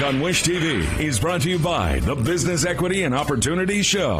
On Wish TV is brought to you by the Business Equity and Opportunity Show.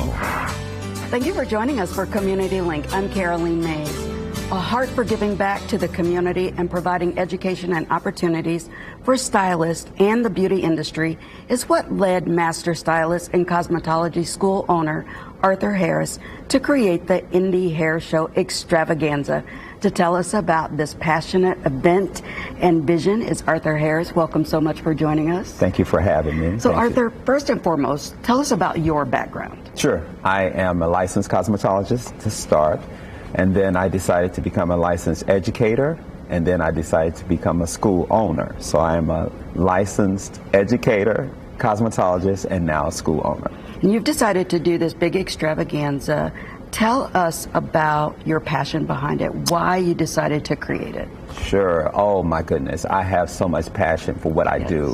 Thank you for joining us for Community Link. I'm Caroline Mays. A heart for giving back to the community and providing education and opportunities for stylists and the beauty industry is what led master stylist and cosmetology school owner Arthur Harris to create the Indy hair show Extravaganza. To tell us about this passionate event and vision is Arthur Harris. Welcome so much for joining us. Thank you for having me. So Arthur, first and foremost, tell us about your background. Sure. I am a licensed cosmetologist to start, and then I decided to become a licensed educator, and then I decided to become a school owner. So I am a licensed educator, cosmetologist, and now a school owner. And you've decided to do this big extravaganza. Tell us about your passion behind it, why you decided to create it. Sure. Oh, my goodness. I have so much passion for what I do.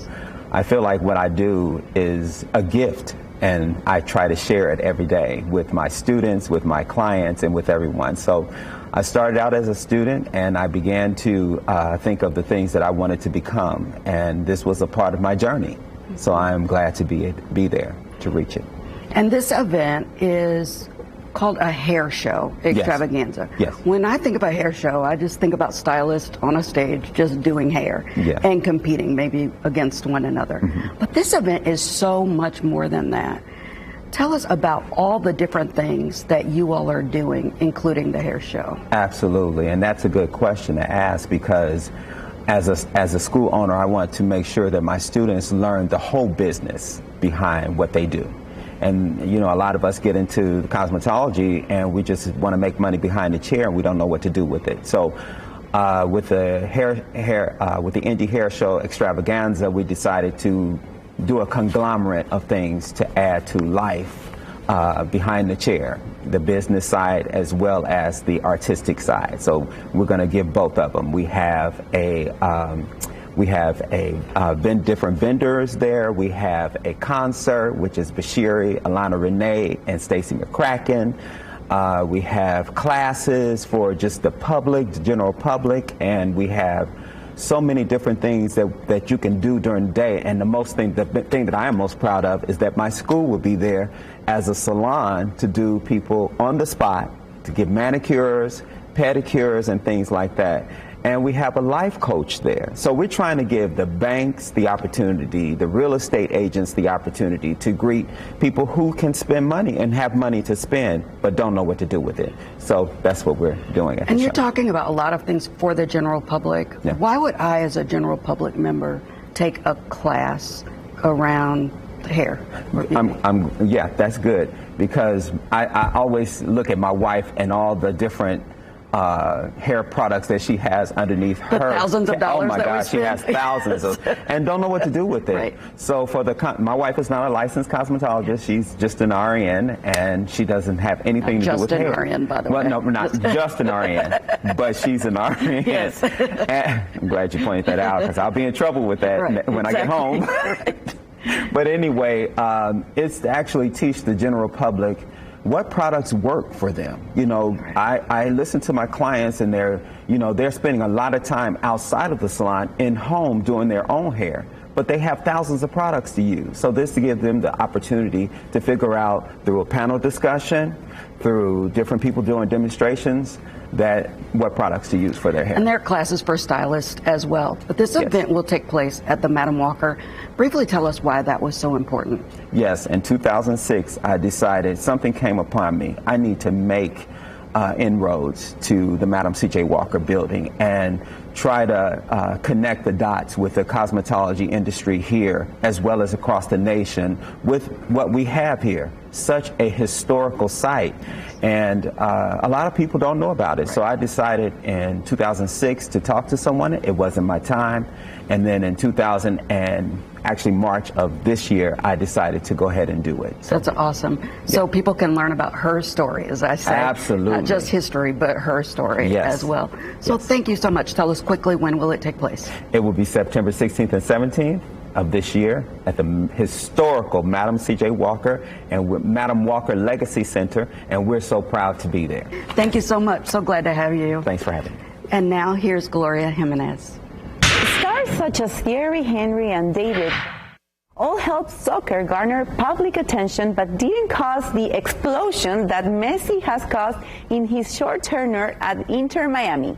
I feel like what I do is a gift, and I try to share it every day with my students, with my clients, and with everyone. So I started out as a student, and I began to think of the things that I wanted to become, and this was a part of my journey. So I am glad to be there to reach it. And this event is called a hair show, Extravaganza. Yes. When I think of a hair show, I just think about stylists on a stage just doing hair and competing maybe against one another. Mm-hmm. But this event is so much more than that. Tell us about all the different things that you all are doing, including the hair show. Absolutely, and that's a good question to ask because as a school owner, I want to make sure that my students learn the whole business behind what they do. And, you know, a lot of us get into cosmetology and we just want to make money behind the chair and we don't know what to do with it. So with the Indy hair show Extravaganza, we decided to do a conglomerate of things to add to life behind the chair, the business side as well as the artistic side. So we're going to give both of them. We have different vendors there. We have a concert, which is Bashiri, Alana Renee, and Stacey McCracken. We have classes for just the public, the general public, and we have so many different things that you can do during the day. And the thing that I am most proud of is that my school will be there as a salon to do people on the spot, to give manicures, pedicures, and things like that. And we have a life coach there. So we're trying to give the banks the opportunity, the real estate agents the opportunity to greet people who can spend money and have money to spend but don't know what to do with it. So that's what we're doing at the show. And you're talking about a lot of things for the general public. Yeah. Why would I, as a general public member, take a class around hair? Yeah, that's good. Because I always look at my wife and all the different hair products that she has underneath her. Thousands of dollars. Oh my gosh, she has thousands of, and don't know what to do with it. Right. So my wife is not a licensed cosmetologist. She's just an RN, and she doesn't have anything to do with hair. Just an RN, by the way. Well, no, not just an RN, but she's an RN. Yes. And I'm glad you pointed that out because I'll be in trouble with that when I get home. Right. But anyway, it's to actually teach the general public what products work for them. You know, I listen to my clients and they're spending a lot of time outside of the salon in home doing their own hair, but they have thousands of products to use. So this to give them the opportunity to figure out through a panel discussion, through different people doing demonstrations, what products to use for their hair. And there are classes for stylists as well. But this event will take place at the Madam Walker. Briefly tell us why that was so important. Yes, in 2006, I decided something came upon me. I need to make inroads to the Madam C.J. Walker building and try to connect the dots with the cosmetology industry here as well as across the nation with what we have here, such a historical site. And a lot of people don't know about it. So I decided in 2006 to talk to someone. It wasn't my time. And then in March of this year, I decided to go ahead and do it. So, that's awesome. So people can learn about her story, as I say. Absolutely. Not just history, but her story as well. So thank you so much. Tell us quickly, when will it take place? It will be September 16th and 17th of this year at the historical Madam C.J. Walker and Madam Walker Legacy Center, and we're so proud to be there. Thank you so much. So glad to have you. Thanks for having me. And now here's Gloria Jimenez. Stars such as Thierry Henry and David helped soccer garner public attention but didn't cause the explosion that Messi has caused in his short tenure at Inter Miami.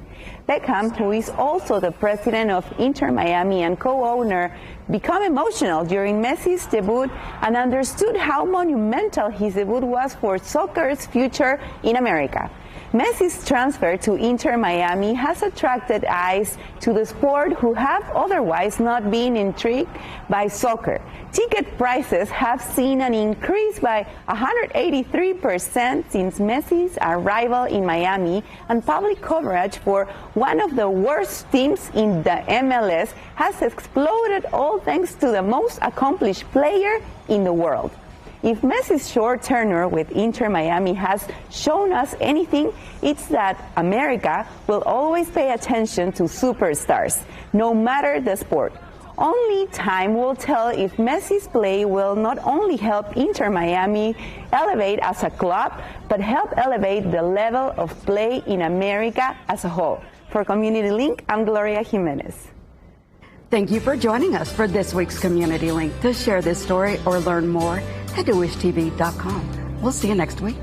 Beckham, who is also the president of Inter Miami and co-owner, became emotional during Messi's debut and understood how monumental his debut was for soccer's future in America. Messi's transfer to Inter Miami has attracted eyes to the sport who have otherwise not been intrigued by soccer. Ticket prices have seen an increase by 183% since Messi's arrival in Miami, and public coverage for one of the worst teams in the MLS has exploded, all thanks to the most accomplished player in the world. If Messi's short tenure with Inter Miami has shown us anything, it's that America will always pay attention to superstars, no matter the sport. Only time will tell if Messi's play will not only help Inter Miami elevate as a club, but help elevate the level of play in America as a whole. For Community Link, I'm Gloria Jimenez. Thank you for joining us for this week's Community Link. To share this story or learn more, head to wishtv.com. We'll see you next week.